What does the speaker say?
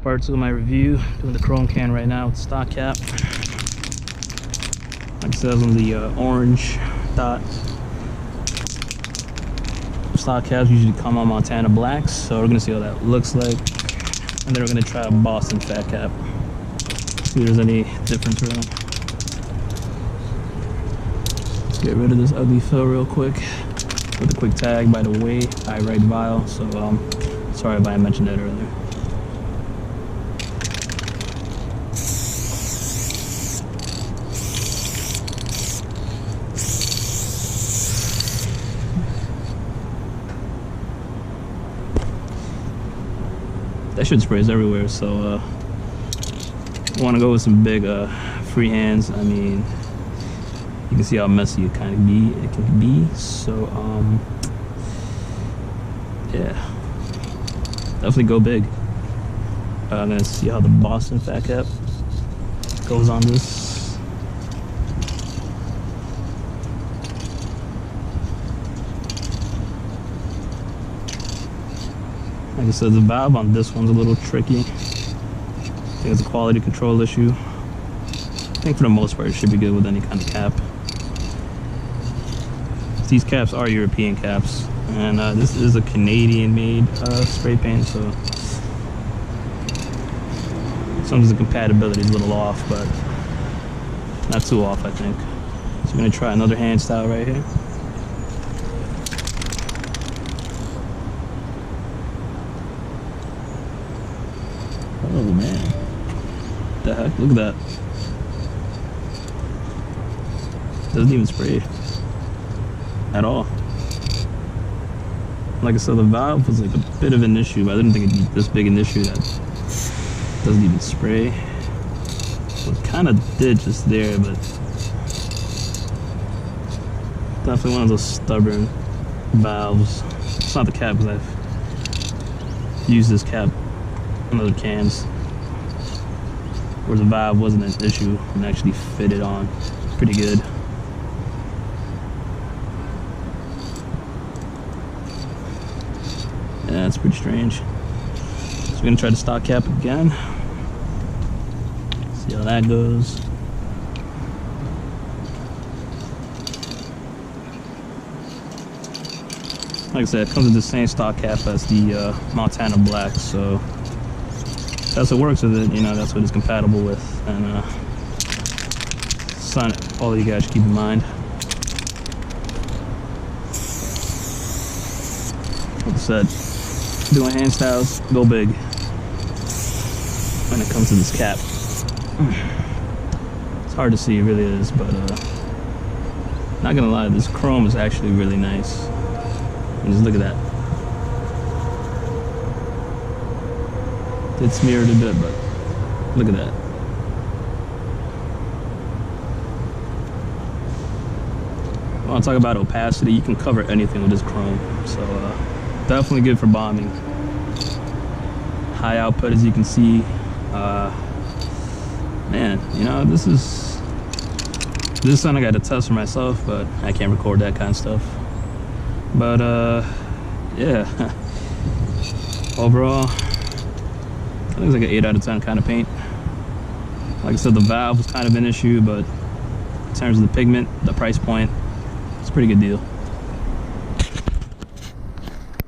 Part 2 of my review, doing the chrome can right now with stock cap. Like it says on the orange dot, stock caps usually come on Montana blacks, so we're gonna see how that looks like, and then we're gonna try a Boston fat cap, see if there's any difference really. Let's get rid of this ugly fill real quick with a quick tag. By the way, I write vial, so sorry if I mentioned that earlier. That shit sprays everywhere, so want to go with some big free hands. I mean, you can see how messy it can be. So yeah, definitely go big. I'm gonna see how the Boston fat cap goes on this. Like I said, the valve on this one's a little tricky. I think it's a quality control issue. I think for the most part it should be good with any kind of cap. These caps are European caps, and this is a Canadian made spray paint, so sometimes the compatibility is a little off, but not too off, I think. So I'm gonna try another hand style right here. Oh man, what the heck, look at that. Doesn't even spray at all. Like I said, the valve was like a bit of an issue, but I didn't think it'd be this big an issue that doesn't even spray. Well, it kind of did just there, but definitely one of those stubborn valves. It's not the cap, because I've used this cap on other cans where the valve wasn't an issue and actually fitted on pretty good. Yeah, it's pretty strange. So we're gonna try the stock cap again. See how that goes. Like I said, it comes with the same stock cap as the Montana black, so that's what works with it. You know, that's what it's compatible with, and something all you guys should keep in mind. Like I said, doing hand styles, go big when it comes to this cap. It's hard to see, it really is, but not gonna lie, this chrome is actually really nice. And just look at that. It's smeared a bit, but look at that. I want to talk about opacity. You can cover anything with this chrome, so definitely good for bombing. High output, as you can see. Man, you know, this is something I got to test for myself, but I can't record that kind of stuff. But yeah, overall, I think it's like an 8 out of 10 kind of paint. Like I said, the valve was kind of an issue, but in terms of the pigment, the price point, it's a pretty good deal.